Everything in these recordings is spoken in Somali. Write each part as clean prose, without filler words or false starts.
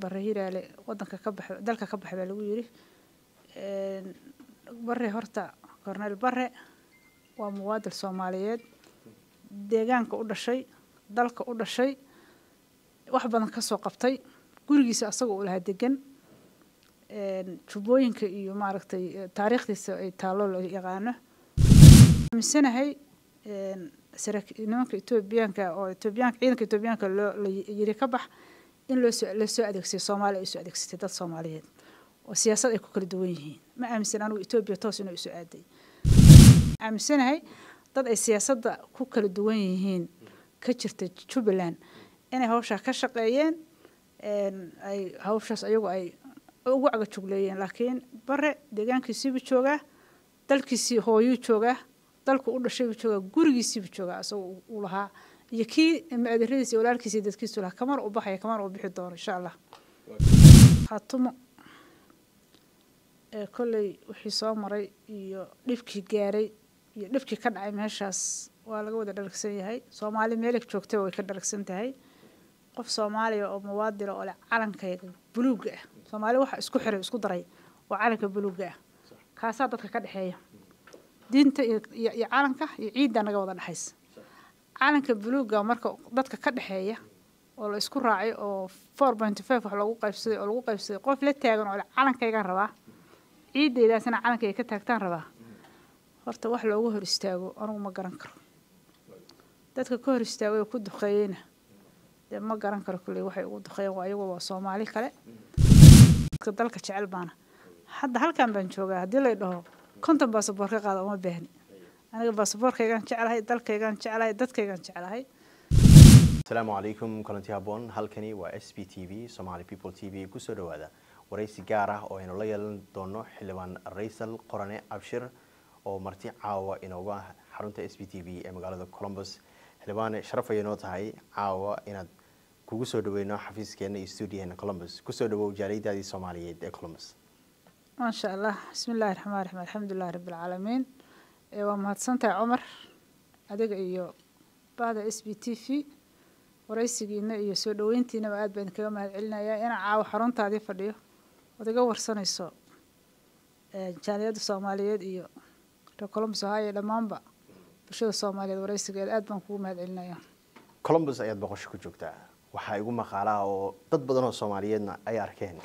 barahiraale wadanka ka baxay dalka ka baxay lagu yiri barre horta Cornel Barre waa muwaadin Soomaaliyeed deegaanka u dhashay dalka u dhashay wax badan ka soo qabtay gurigiisa asagoo u lahaa degan jubooyinka iyo maaragtay taariikhdiisa ay taalo la yaqaano misanahay nimanka Itoobiyaanka oo ciidanka Itoobiyaanka loo yiri ka bax in loo soo adeegsay Soomaaliya ay soo adeegsatay dad Soomaaliyeed oo siyaasad ay ku kala duwan yihiin ma aaminsan anigu Itoobiya toos inuu soo aaday aaminsanahay dad ay siyaasadda ku kala duwan yihiin ka jirta Jubaland inay hawsha ka shaqeeyeen ay hawshaas ayagu ay ugu caga jugleeyeen laakiin Barre deegaankiisa jooga dalkiisa hooyo jooga dalku u dhashay jooga gurigiisa jooga asoo u lahaa iyo kii maadiradiisa walaalkiisa dadkiisa lahaa kamar u baxay kamar u bixi doono insha Allah hatumo kolley wixii soo maray iyo dhibkii gaaray iyo dhibkii ka dhacay meeshaas waa laga wada dharagsan yahay Soomaali meel joogtay way ka dharagsan tahay qof Soomaali oo muwaadin oo calankayga buluuga ah Soomaali waxa isku xiray isku daray waa calanka buluuga ah kaasa dadka ka dhaxeeya diinta iyo calanka iyo ciidda naga wada dhaxaysa calanka buluuga marka dadka ka dhaxeeya oo la isku raacay oo 4.5 wax lagu qaybsaday qof la taagan oo calankayga rabaa ciiddeedaasna calankayga ka taagtaan rabaa horta wax loogu hor istaago anigu ma garan karo dadka ka hor istaagay ku duqeeyeen ma garan karo kulay waxay ugu duqeeyeen waa ayagu waa Soomaali kale dalka jecel baana hadda halkan baan joogaa hadii la dhaho konton baasaboor ka qaado uma baahni aniga baasaboorkaygan jecelahay dalkaygan jecelahay dadkaygan jecelahay السلام عليكم كلنتي هابون halkani waa SBTV Somali People TV ku soo dhawaada waraysi gaar ah oo aynu la yeelan doono xildhibaan Raysal Qorane Abshir oo marti caawa inooga xarunta SBTV ee magaalada Columbus xildhibaan sharaf ay noo tahay caawa inaad kugu soo dhaweyno xafiiskeena iyo studio-na Columbus ku soo dhawow jaaliyadii Soomaaliyeed ee Columbus ما شاء الله بسم الله الرحمن الرحيم الحمد لله رب العالمين وما هتصنتي عمر أدق إيو بعد SBTV ورئيسينا إيو سودوينتينا بعد بين كلام هالعلنا يا أنا عاو حرنت هذه فديو وتجور سنة الصو جاليات الصوماليات إيو تكلم سهاي لما أنبأ بشو الصوماليات ورئيسينا قد بنكون هالعلنا يا Columbus ayaad boqosho ku joogtaa waxa igu maqaalaa oo dad badan oo Soomaaliyeedna ay arkeen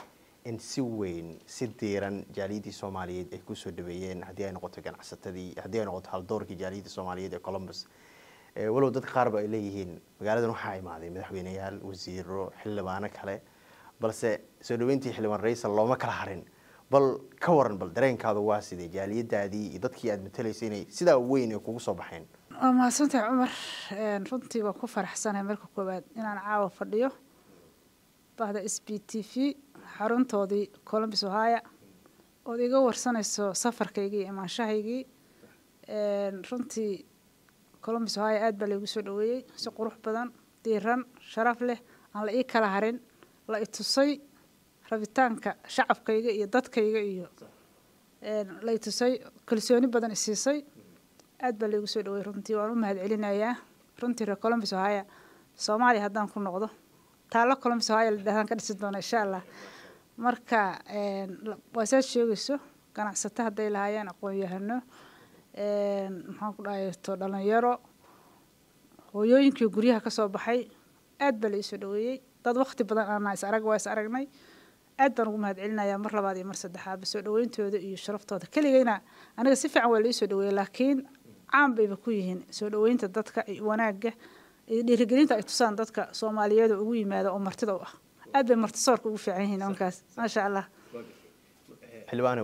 in si weyn si diiran jaaliyadii Soomaaliyeed ay ku soo dhaweeyeen hadii ay noqoto ganacsatadii hadii ay noqoto hal doorkii jaaliyadii Soomaaliyeed ee Columbus walow dad qaar ba ay leeyihiin magaaladan waxa imaaday madaxweynayaal wasiiro xildhibaano kale balse soo dhaweyntii xildhibaan Raysal looma kala harin bal ka waran bal dareenkaadu waa sidee jaaliyadaadii iyo dadkii aad matalaysay inay sida weyn ay kugu soo baxeen ما سنت عمر runtii waa ku faraxsanahay marka koobaad inaan caawa fadhiyo bahda SBTV xaruntoodii Columbus Ohio oo iga warsanayso safarkaygii imaanshahaygii runtii Columbus Ohio aad baa lagu soo dhaweeyay si qurux badan diiran sharaf leh aan la ii kala harin la i tusay rabitaanka shacabkayga iyo dadkayga iyo la i tusay kalsooni badan isiisay aad baa lagu soo dhaweeyay runtii waan u mahadcelinayaa runtii reer Columbus Ohio Soomaaliya haddaan ku noqdo taalo Columbus Ohio la dhahan ka dhisi doona insha Allah marka wasaad sheegayso ganacsatada haday lahaayeen aqoon yahano maxaan ku dhahay to dhalinyaro hooyooyinkii guryaha ka soo baxay aad baa la soo dhaweeyay dad waqti badan aan is aragnay aad baan ugu mahadcelinayaa mar labaad iyo mar saddexaad soo dhaweyntooda iyo sharaftooda kaligayna aniga si fiican waa la soo dhaweeyay laakiin caan bay ku yihiin soo dhaweynta dadka wanaaga iyo dhiirigelinta ay tusaan dadka Soomaaliyeed ugu yimaado oo martida u ah aad bay martisoorka ugu fiican yihiin onkaas ma sha Allah xildhibaan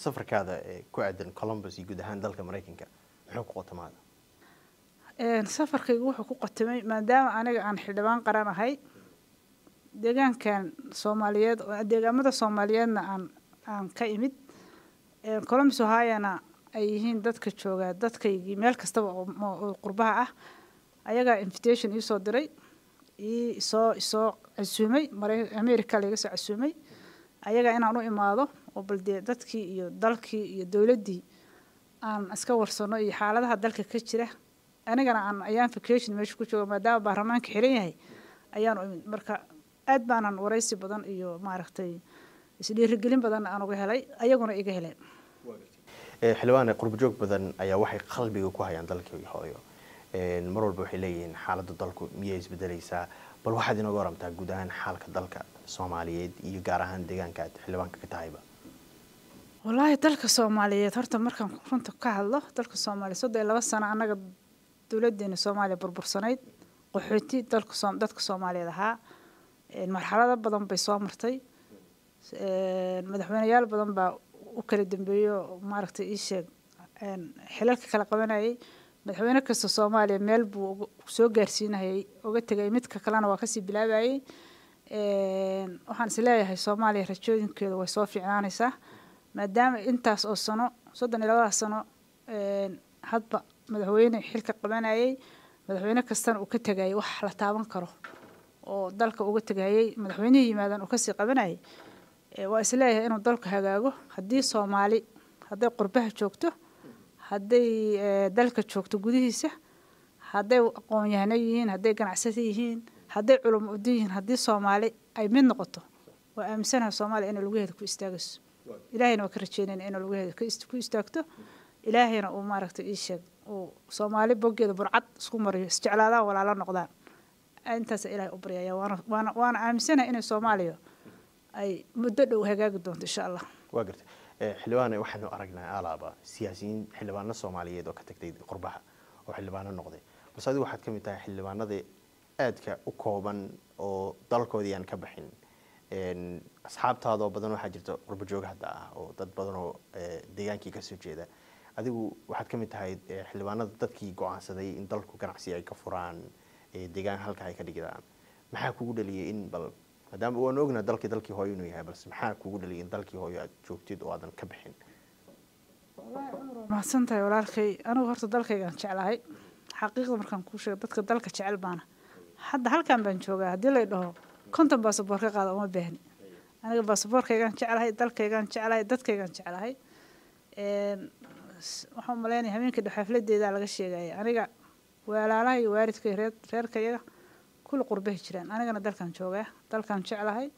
safarkaada ku aadan Columbus iyo guud ahaan dalka Mareykanka wuxuu ku qotamada safarkaygu wuxuu ku qotamay maadaama aniga aan xildhibaan qaran ahay deegaankan Soomaaliyeed oo deegaamada Soomaaliyeedna aan ka imid Columbus Ohio-na ay yihiin dadka jooga dadkaygii meel kasta oo qurbaha ah ayaga invitation ii soo diray soo casuumay America laga soo casuumay ayaga inaan u imaado oo balde dadkii iyo dalkii iyo dawladdii aan iska warsano iyo xaaladaha dalka ka jira anigana aan ayaan vacation meesha ku joogo maadaama baarlamaanka xiran yahay ayaan marka aad baanan waraysi badan iyo maaragtay isdhiirigelin badan aan uga helay ayaguna iga heleen xildhibaan qurbo joog badan ayaa waxay qalbiga ku hayaan dalkii hooyo mar walba waxay leeyihiin xaaladda dalku miyay isbedelaysaa bal waxaad inooga waramtaa guud ahaan xaalka dalka Soomaaliyeed iyo gaar ahaan deegaanka aad xildhibaanka ka tahayba wallaahi dalka Soomaaliyeed horta markaan runta ka hadlo dalka Soomaaliyeed 32 sano anaga dawladdeena Soomaaliya burbursanayd qaxooti dadka Soomaaliyeed ahaa marxalado badan bay soo martay madaxweynayaal badan baa u kala dambeeyo maaragtay ii sheeg xilalka kala qabanayay madaxweyne kasta Soomaaliya meel buu soo gaarsiinayay uga tagay midka kalena waa kasii bilaabayay waxaan is leeyahay Soomaaliya rajooyinkeedu way soo fiicnaanaysaa maadaama intaas oo sano 32 sano hadba madaxweyne xilka qabanayay madaxweyne kastana uu ka tagay wax la taaban karo oo dalka uga tagayay madaxweynihii yimaadaan uu kasii qabanayay waa is leeyahay inuu dalku hagaago haddii Soomaali hadday qurbaha joogto hadday dalka joogto gudihiisa hadday aqoon-yahano yihiin hadday ganacsato yihiin hadday culimo u yihiin haddii Soomaali ay mid noqoto waa aaminsanahay Soomaaliya in lagu heedo ku istaagayso ilaahayna waa ka rajeynayna in lagu heedo ku istaagto ilaahayna uu maaragtay ii sheeg uu Soomaali boggeeda burcad isku mariyo isjeclaadaan walaalo noqdaan intaas ilaahay u baryaya waana aaminsanahay in Soomaaliya ay muddo dhow hagaagi doonto insha Allah waa gartay xildhibaan waxaanu aragnaa alaaba siyaasiyiin xildhibaano Soomaaliyeed oo ka tagtay qurbaha oo xildhibaano noqday balse adigu waxaad ka mid tahay xildhibaanada aadka u kooban oo dalkoodii aan ka baxin asxaabtaada badan waxaa jirta qurbo joog hadda ah oo dad badan oo deegaankii ka soo jeeda adigu waxaad ka mid tahay xildhibaanada dadkii go'aansaday in dalku ganacsi ay ka furaan deegaan halka ay ka dhigtaan maxaa kugu dhaliyay in bal maadaama waan ognaa dalkii hooyo inuu yahay balse maxaa kugu dhaliyay in dalkii hooyo aad joogtid oo aadan ka bixin mahadsantahay walaalkay anigu horta dalkaygaan jeclahay xaqiiqda markaan kuu sheego dadka dalka jecel baana hadda halkan baan joogaa haddii la dhaho konton baasaboor ka qaada uma baahni aniga baasaboorkaygaan jeclahay dalkaygaan jeclahay dadkaygaan jeclahay waxaan maleynayaa habeenkii xafladeeda laga sheegay aniga walaalahay iyo waalidkay reerkayaga كل قربه جيران أنا جانا دلكان جوجا دلكان شعلهاي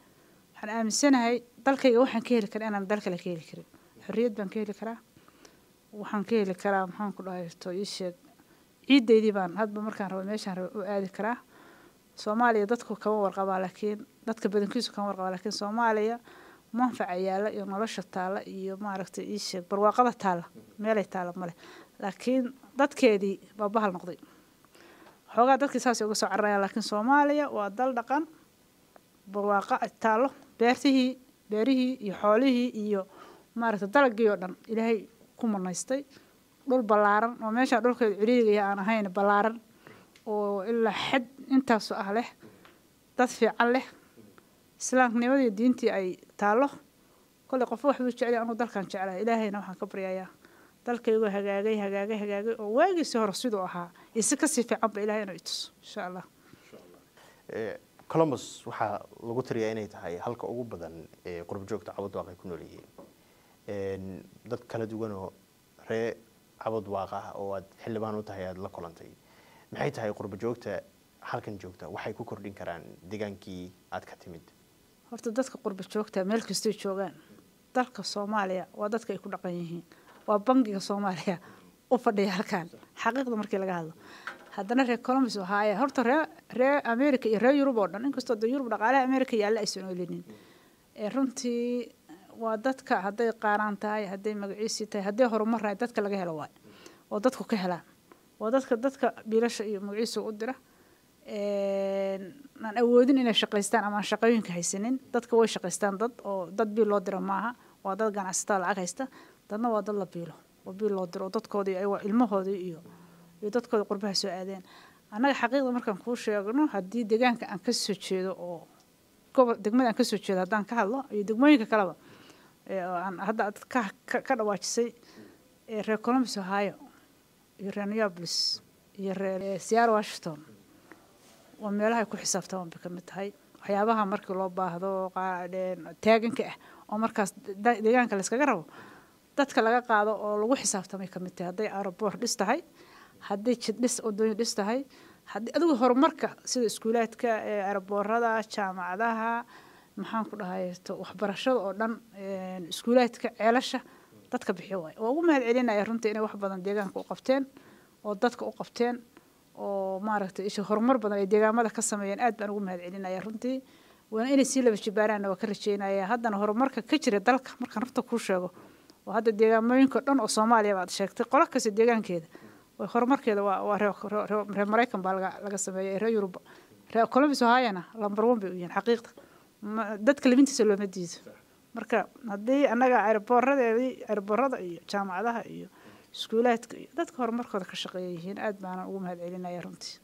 حن أمسنهاي دلكي وحن كهل كرا أنا دلك لكهل كرا حرية بان كهل كرا وحن كهل كرا محن كل هاي تويش عيد دي بان هاد بمركان رو ماشان رو آد كرا Soomaaliya dadku kama warqabaa laakiin dadka badankiisu kama warqabaa laakiin Soomaaliya manfac yaala iyo nolosha taala iyo maaragtay ii sheeg barwaaqada taala meel ay taala male laakiin dadkeedii baa bahal noqday xoogaa dadkii saas uga soo cararayaan laakiin Soomaaliya waa dal dhaqan barwaaqa taalo beerihii iyo xoolihii iyo maaragtay dalagii oo dhan Ilaahay ku manaystay dhul balaaran oo meesha dhulkeedu ciriiriga aan ahayn balaaran oo ilaa xad intaas ah leh dad fiican leh islaamnimada diintii ay taalo kale qof wax uu jecel inuu dalkan jecelahay Ilaahayna waxaan ka baryayaa dalkaygu hagaagay oo waagiisii hore sidoo ahaa isa ka sii fiican ba Ilaahayna i tus insha Allah Columbus waxa lagu tiriyaa inay tahay halka ugu badan ee qurbo joogta cabad waaqay ku nool yihiin dad kala duwan oo ree cabad waaqa oo aad xildhibaan u tahay aad la kulantay maxay tahay qurbo joogta halkan joogta waxay ku kordhin karaan deegaankii aad ka timid horta dadka qurbo joogta meel kasta joogaan dalka Soomaaliya waa dadka ay ku dhaqan yihiin waa bangiga Soomaaliya u fadhiya halkan xaqiiqda markii laga hadlo haddana reer Columbus waxa horta reer America iyo reer Yurub oo dhan inkastoo Yurub dhaqaalaha America yaala aysan oolinin runtii waa dadka hadday qaaraan tahay hadday magaciisi tahay hadday horumar ay dadka laga helo waay oo dadku ka helaan waa dadka biilasha iyo magaciisa u dira aan awoodin inay shaqeystaan ama shaqooyinka haysanin dadka way shaqeystaan dad biil loo diro maaha waa dad ganacsato lacag haysta dadna waa dad la biilo oo biil loo diro dadkoodii ay waa ilmahoodii iyo dadkooda qurbaha soo aadeen anaga xaqiiqda markaan ku sheegno hadii deegaanka aan ka soo jeedo oo degmada aan ka soo jeedo hadaan ka hadlo iyo degmooyinka kaleba aan hadda ka dhawaajisay reer Columbus Ohio iyo reer Minneapolis iyo reer Seattle Washington oo meelaha ku xisaabtaan ka mid tahay waxyaabaha markii loo baahdo taaganka ah oo markaas deegaanka la iskaga rabo dadka laga qaado oo lagu xisaabtamay ka mid tahay haday aeroport dhis tahay haday jid dhis oo doon dhis tahay haddii adigu horumarka sida iskuulaadka airboorada jaamacadaha maxaan ku dhahay waxbarashada oo dhan iskuulaadka ceelasha dadka bixiyo waay oo ugu mahad celinaya runtii inay wax badan deegaanka u qabteen oo dadka u qabteen oo maaragtay isha horumar badan ay deegaamada ka sameeyeen aad baan ugu mahad celinaya runtii waana inay sii laba jibaaraan waa ka rajeynaya haddana horumarka ka jira dalka markaan runta kuu sheego oo hadda deegaamooyinka dhan oo Soomaaliya baad sheegtay qola kasta deegaankeeda way horumarkeeda waa reer Mareykan baa laga sameeyay reer Yurub reer Columbus Ohio lambar 1 bay u yihiin xaqiiqda dadka labintiisa loo madiiso marka haddii anaga airboorada iyo jaamacadaha iyo iskuulaadka iyo dadka horumarkooda ka shaqeeyeen aad baan ugu mahad celinaya runtii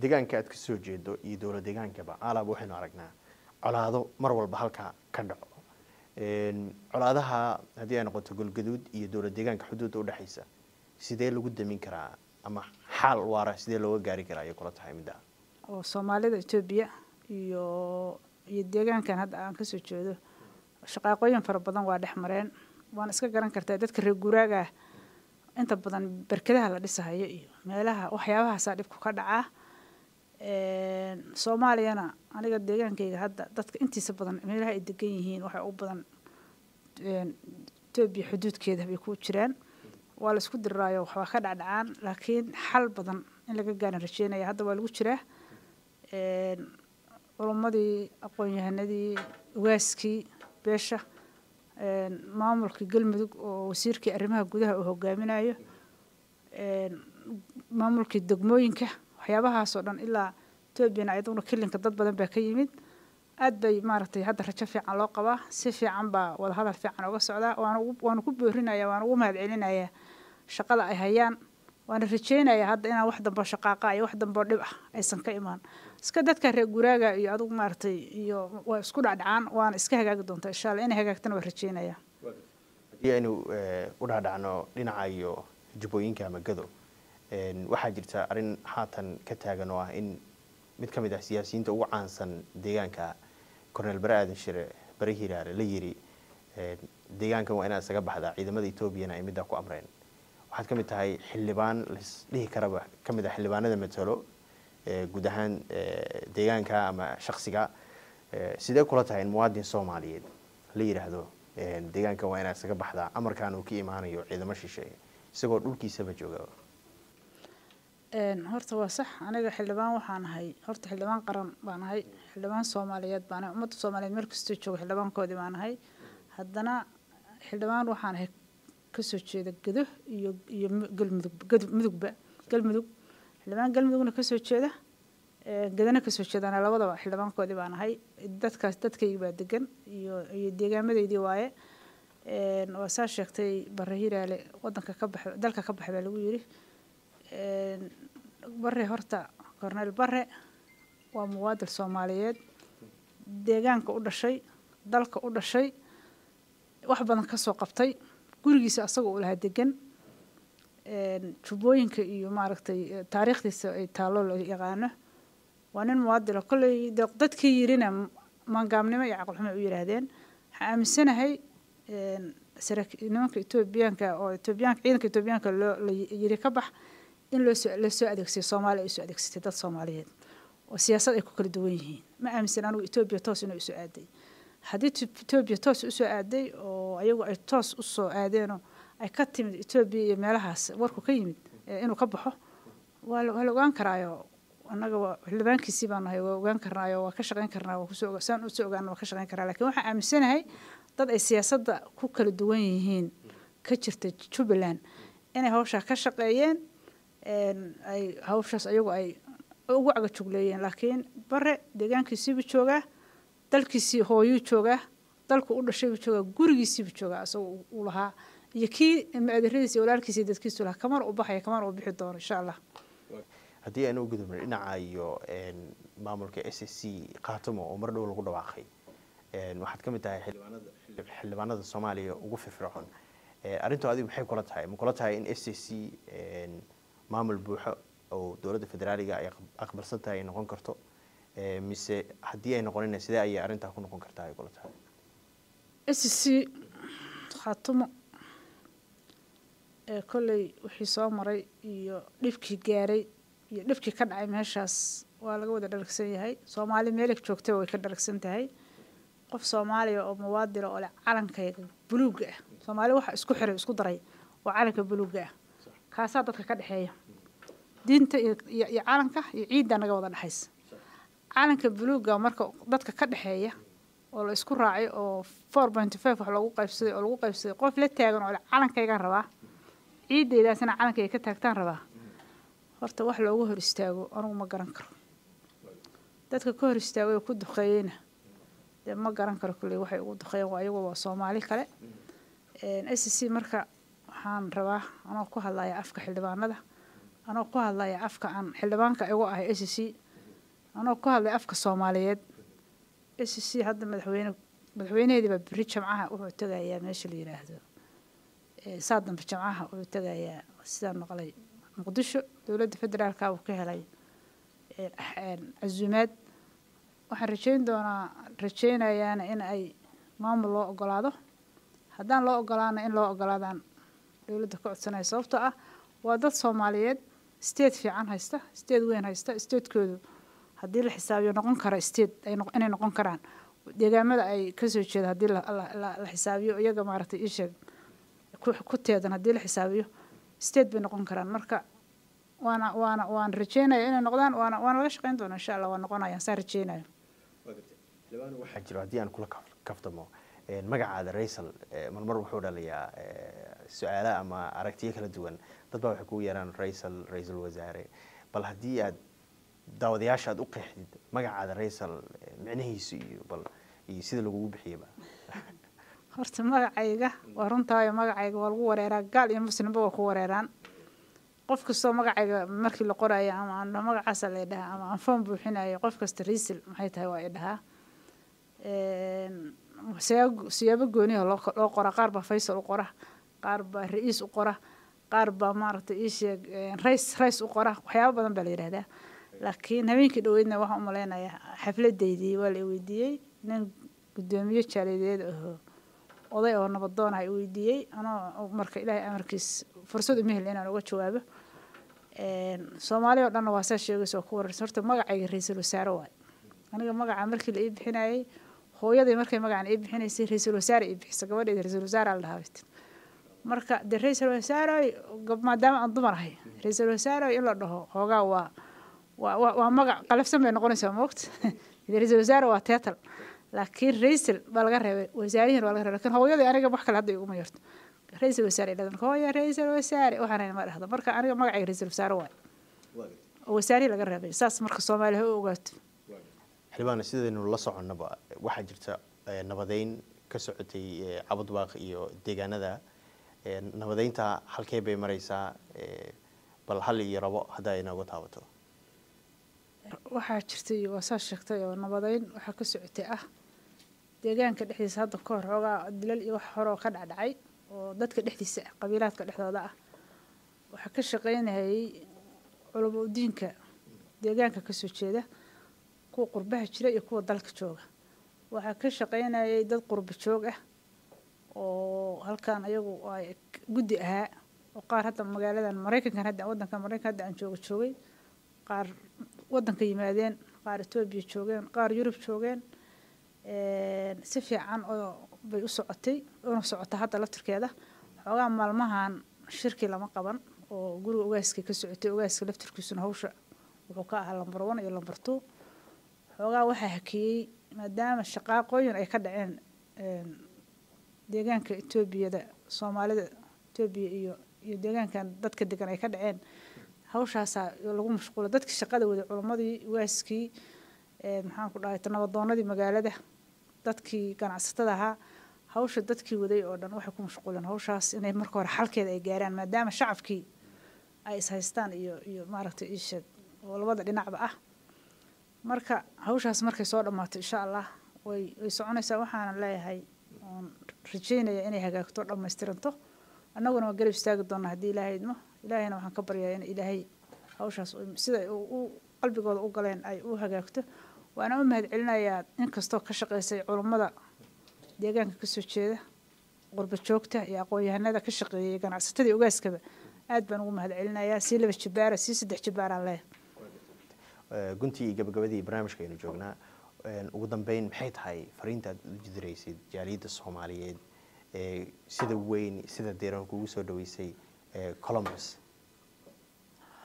deegaanka aad ka soo jeedo iyo dowlad deegaankaba alaab waxaynu aragnaa colaado mar walba halka ka dhaco colaadaha haddii ay noqoto Galgaduud iyo dowlad deegaanka xuduudda u dhaxaysa sidee lagu damin karaa ama xal waara sidee looga gaari karaa ay kula tahay midda oo Soomaalida Itoobiya iyo deegaankan hadda aan ka soo jeedo shaqaaqooyin fara badan waa dhexmareen waan iska garan kartaa dadka reer guuraaga inta badan barkadaha la dhisayo iyo meelaha waxyaabahaas dhibku ka dhacaa Soomaaliyana aniga deegaankayga hadda dadka intiisa badan meelaha ay degan yihiin waxa u badan Itoobiya xuduudkeeda bay ku jiraan waa la isku diraayo waxa ka dhacdaan laakiin xal badan in laga gaaro rajeynaya hadda waa lagu jiraa ulamadii aqoon-yahanadii waaskii beesha maamulka Galmudug oo wasiirkii arrimaha gudaha uu hogaaminayo maamulkii degmooyinka waxyaabahaas oo dhan ilaa Itoobiya ayaduna kilinka dad badan baa ka yimid aad bay maaragtay hadda rajo fiican loo qabaa si fiican baa wada hadal fiican uga socdaa waan ku boorinaya waan ugu mahad celinaya shaqada ay hayaan waan rajeynaya hadda inaan wax dambe shaqaaqa iyo wax dambe dhib ah aysan ka imaan iska dadka reer guraaga iyo adigu maartay iyo waa isku dhacdaan waan iska hagaagi doontaa insha Allah inay hagaagtana waan rajeynaya hadii u dhacdano dhinaca iyo jubooyinka ama gado waxa jirta arin haatan ka taagan oo ah in mid kamid ah siyaasiyiinta ugu caansan deegaanka Cornel Baraadan Shire Bari Hiraare la yiri deegaanka waa inay isaga baxdaa ciidamada Itoobiya ay mid ku amreen waxaad kamid tahay xildhibaan dhihi karaba kamid ah xildhibaanada matalo guud ahaan deegaanka ama shakhsiga sidee kula tahay in muwaadin Soomaaliyeed la yiraahdo deegaanka waa inay isaga baxdaa amarkan uu ka imaanayo ciidamo shisheeye isagoo dhulkiisaba jooga horta waa sax aniga xildhibaan waxaan ahay horta xildhibaan qaran baan ahay xildhibaan Soomaaliyeed baan ahay ummadda Soomaaliyeed meel kasta joogo xildhibaankoodii baan ahay haddana xildhibaan waxaan ahay ka soo jeeda gado iyo Galmudugba Galmudug xildhibaan Galmudugna ka soo jeeda gadana ka soo jeedana labadaba xildhibaankoodii baan ahay dadkayga baa degan iyo deegaamadeedii waaye waa saa sheegtay Bari Hiraale wadanka ka baxay dalka ka baxay lagu yiri Bari horta Cornel Barre waa muwaadin Soomaaliyeed deegaanka u dhashay dalka u dhashay wax badan ka soo qabtay gurigiisa asagoo u lahaa degan jubooyinka iyo maaragtay taariikhdiisa ay taalo la yaqaano waa nin muwaadin kulay dadkii yirina mangaamnimo iyo aqal xumo u yiraahdeen waxa aaminsanahay nimanka Itoobiyaanka oo ciidanka Itoobiyaanka la yiri ka bax in loo soo adeegsay Soomaaliya ay soo adeegsatay dad Soomaaliyeed oo siyaasad ay ku kala duwan yihiin ma aaminsan anigu Itoobiya toos inuu soo aaday haddii Itoobiya toos u soo aaday oo ayagu ay toos u soo aadeen ay ka timid Itoobiya iyo meelahaas warku ka yimid inuu ka baxo waa la ogaan karaayo anaga xildhibaankiisii baan nahay waa ogaan karnaayo waa ka shaqeyn karnaa waa ku soo ogaan waa ka shaqeyn karaa laakiin waxa aaminsanahay dad ay siyaasadda ku kala duwan yihiin ka jirta Jubaland inay hawsha ka shaqeeyeen ay hawshaas ayagu ay ugu aga jugleeyeen laakiin Barre deegaankiisii jooga dalkiisii hooyuu jooga dalku u dhashay jooga gurigiisii jooga asoo u lahaa iyo kii maadiradiisa walaalkiisii dadkiisu lahaa kamar u baxay kamar u bixi doono insha Allah haddii aan u gudubno dhinaca iyo maamulka SSC qaatamo oo mar dhow lagu dhawaaqay waxaad kamid tahay xildhibaanada Soomaaliya ugu firfircoon arintu adigu maxay kula tahay ma kula tahay in SSC maamul buuxo oo dowladda federaaliga ay aqbalsan tahay noqon karto mise haddii ay noqonayna sidee ay arinta ku noqon kartaa ay kula tahay SSC qaatamo kolley wixii soo maray iyo dhibkii gaaray iyo dhibkii ka dhacay meeshaas waa laga wada dharagsan yahay soomaali meelay joogtay way ka dharagsan tahay qof Soomaaliya oo muwaadin oo leh calankayga buluuga ah Soomaali waxa isku xiray isku daray waa calanka buluuga ah kaasa dadka ka dhaxeeya diinta iyo calanka iyo ciidda naga wada dhaxaysa calanka buluuga marka dadka ka dhaxeeya oo la isku raacay oo 4.5 wax lagu qaybsaday qof la taagan oo calankayga rabaa ciiddeedaasna calankayga ka taagtaan rabaa horta wax loogu hor istaago anigu ma garan karo dadka ka hor istaagay ku duqeeyna ma garan karo kulay waxay ugu duqeeyeen waa iyagu waa Soomaali kale SSC marka waxaan rabaa anoo ku hadlaya afka xildhibaanada anoo ku hadlaya afka aan xildhibaanka igu ahay SSC anoo ku hadlaya afka Soomaaliyeed SSC hadda madaxweynaheedii baa bari jamcaha wuxuu tagayaa meesha la yiraahdo saadan jamcaha wuxuu tagayaa sidaan maqlay Muqdisho dawladda federaalka uu ka helay azuumaad waxaan rajeynayaa in ay maamul loo ogolaado haddaan loo ogolaano in loo ogolaadaan dawladda ka codsanaya sababtoo ah waa dad Soomaaliyeed state fiican haysta state weyn haysta statekoodu haddii la xisaabiyo noqon kara state inay noqon karaan deegaamada ay ka soo jeeda haddii la xisaabiyo iyaga maaragtay ii sheeg ku teedan haddii la xisaabiyo state bay noqon karaan marka waan rajeynayaa inay noqdaan waana laga shaqeyn doonaa insha Allah waan noqonayaa saan rajeynayo waxaa jiro haddii aan kula kaftamo magacaada Raysal marmar wuxuu dhaliyaa su'aalo ama aragtiyo kala duwan dad baa waxay ku yeeraan Raysal wasaare bal haddii aad daawadayaasha aad u qeexdid magacaada Raysal micnihiisu iyo sida lagu bixiyaba horta magacayga waa runtaa magacayga waa lagu wareeraa gaal iyo muslimba waa ku wareeraan qof kastoo magacayga markii la qorayo ama magacaas la yiraahdo ama aan form buuxinayo qof kasta Raysal maxay tahay waa idhaha siyaabo gooni ah loo qora qaar baa Faysal u qora qaar baa ra'iis u qora qaar baa maaragtay ii sheeg rays u qora waxyaabo badan baa la yiraahdaa laakiin habeenkii dhaweydna waxaan u maleynayaa xafladeydii waa la weydiiyay nin gudoomiye jaaliyadeed oday oo nabadoon ah weydiiyay anoo marka Ilaahay amarkiis fursad uma helin inaan uga jawaabo Soomaaliya oo dhan waa saa sheegayso ku wararsan horta magacayga Raysal Wasaare waay aniga magaca markii la ii bixinayay hooyaday markay magacan ii bixinaysay Raysal Wasaare ii bixisay gabadheeda Raysal Wasaare la dhahayd marka de Raysal Wasaare maadaama aan dumar ahay Raysal Wasaare in la dhaho hoogaa waa magac qalafsan bay noqonaysaa moogta Raysal Wasaare waa title laakiin Raysal baa laga reebay wasaarihiin waa laga reebay laakiin hooyaday aniga wax kale hadda igu ma yarto Raysal Wasaare dhadan hooya Raysal Wasaare waxaan ma dhahdo marka aniga magacayga Raysal Wasaare waay wasaarihi laga reebay saas marka Soomaaliya u ogaato xilbaan sidaynu la soconaba waxa jirta nabadeyn ka socotay Cabudwaaq iyo deegaanada nabadeynta halkee bay maraysaa bal hal iyo rabo hadaa ay nooga taabato waxaa jirtay wasaa sheegtay oo nabadeyn waxa ka socotay deegaanka dhexdiisa hadda ka hor xoogaa dilal iyo wax hore oo ka dhacay oo dadka dhexdiisa qabiilaadka dhexdooda waxa ka shaqeynayay culamo diinka deegaanka ka soo jeeda kuwa qurbaha jira iyo kuwa dalka jooga waxa ka shaqeynayay dad qurba joog oo halkaan ayagu ay gudi ahaa oo qaar hadda magaaladan Mareykanka hadda wadanka Mareykanka hadda aan joogay qaar wadanka yimaadeen qaar Itoobiya joogeen qaar Yurub joogeen si fiican oo bay u socotay oo socota hadda laftirkeeda xoogaa maalmahan shirki lama qaban oo guriga ogaaska ka socotay ogaaska laftirkiisuna hawsha wuxuu ka ahaa lambar 1 iyo lambar 2 xoogaa waxa hakiyay maadaama shaqaaqooyin ay ka dhaceen deegaanka Itoobiyada Soomaalida Itoobiya iyo deegaankan dadka degan ay ka dhaceen hawshaas lagu mashquulo dadka shaqada wada culamadii waaskii maxaan ku dhahay nabadoonadii magaalada dadkii ganacsatada ahaa hawsha dadkii waday oo dhan waxay ku mashquuleen hawshaas inay marka hore xalkeeda ay gaaraan maadaama shacabkii ay is haystaan iyo maaragtay ii sheeg oo labada dhinacba marka hawshaas markay soo dhamaato insha Allah way soconaysaa waxaan leeyahay oon rajeynaya inay hagaagto dhameystiranto annaguna waa garab istaagi doonaa haddii Ilaahay idmo ilaahayna waxaan ka baryayaa in Ilaahay hawshaas sida uu qalbigooda u galeen ay u hagaagto waana u mahadcelinayaa in kastoo ka shaqeysay culimada deegaanka ka soo jeeda qurba joogta iyo aqoon-yahanada ka shaqeeyay ganacsatada ogaaskaba aad baan ugu mahadcelinayaa si laba jibaara si saddex jibaaraan leh guntii gabagabadii barnaamijka aynu joognaa ugu dambeyn maxay tahay fariintaad u jidiraysid jaaliyadda Soomaaliyeed sida weyn sida diiran kugu soo dhaweysay Columbus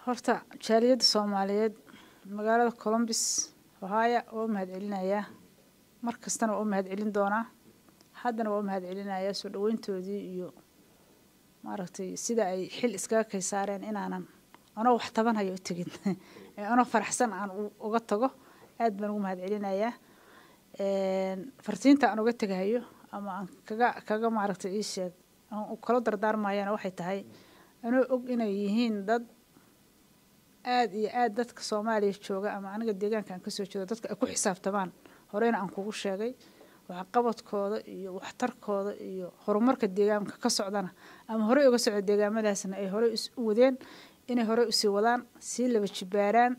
horta jaaliyadda Soomaaliyeed magaalada Columbus Ohio oo mahadcelinayaa markastana oo mahadcelin doonaa haddana oo mahadcelinayaa soo dhaweyntoodii iyo maaragtay sida ay xil iskaga kay saareen inaanan anoo wax tabanayo tagin anoo faraxsan aan uga tago aad baan ugu mahadcelinayaa fartiinta aan uga tagayo ama aan kaga maaragtay ii sheeg aan kala dardaarmayana waxay tahay anoo og inay yihiin dad aad iyo aad dadka Soomaaliya jooga ama aniga deegaanka aan ka soo jeedo dadka ay ku xisaabtamaan horeyna aan kugu sheegay waxa qabadkooda iyo waxtarkooda iyo horumarka deegaanka ka socdana ama horey uga socdo deegaamadaasna ay horey u wadeen inay horey u sii wadaan si laba jibaaraan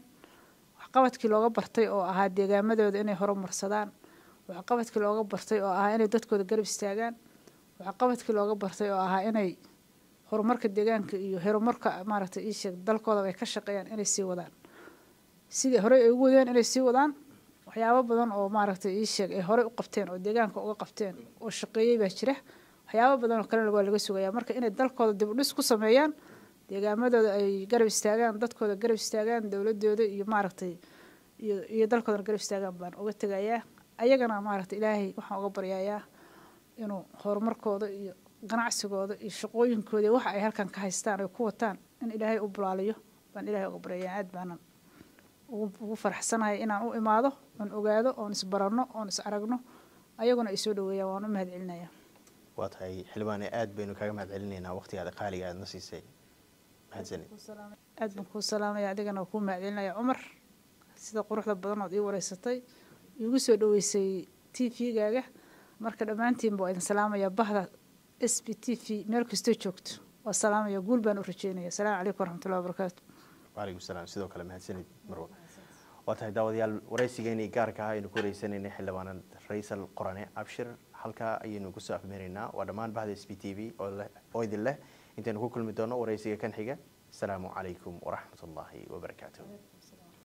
wax qabadkii looga bartay oo ahaa deegaamadooda inay horumarsadaan wax qabadkii looga bartay oo ahaa inay dadkooda garab istaagaan wax qabadkii looga bartay oo ahaa inay horumarka deegaanka iyo horumarka maaragtay ii sheeg dalkooda ay ka shaqeeyaan inay sii wadaan sidii horey ay ugu wadeen inay sii wadaan waxyaabo badan oo maaragtay ii sheeg ay horey u qabteen oo deegaanka uga qabteen oo shaqeeyay baa jira waxyaabo badan oo kale waa laga sugayaa marka inay dalkooda dib u dhis ku sameeyaan deegaamadooda ay garab istaagaan dadkooda garab istaagaan dawladooda iyo maaragtay iyo dalkooda garab istaagaan baan uga tagayaa ayagana maaragtay Ilaahay waxaan uga baryayaa inuu horumarkooda iyo ganacsigooda iyo shaqooyinkooda waxa ay halkan ka haystaan ay ku wataan in Ilaahay u bulaaliyo baan Ilaahay uga baryayaa aad baan ugu faraxsanahay inaan u imaado aan ogaado oon isbarano oon is aragno ayaguna ay soo dhaweeyaan waan u mahadcelinayaa waa tahay xilbaane aad baynu kaga mahadcelinaynaa waqtigaada qaaliga aad na siisay mahadsanid aad baan kuu salaamayaa adigana ku mahadcelinayaa Umar sida quruxda badan oo ii wareysatay igu soo dhaweysay TV-gaaga marka dhamaantiin baa idin salaamayaa bahda SBTV meel kasta joogto waa salaamaya guul baan u rajeynayaa assalaamu calaykum waraxmatullaahi wabarakaatu وعليكم السلام sidoo kale mahadsanid marwa waa tahay daawadayaal wareysigeeni gaarka ah aynu ku wareysanayna xildhibaanan Raysal Qorane Abshir halka ayaynu ku soo afmeerinaa waa dhamaan bahda SBTV oo idin leh intaanu ku kulmi doono wareysiga kan xiga assalaamu calaykum waraxmatullaahi wabarakaatuh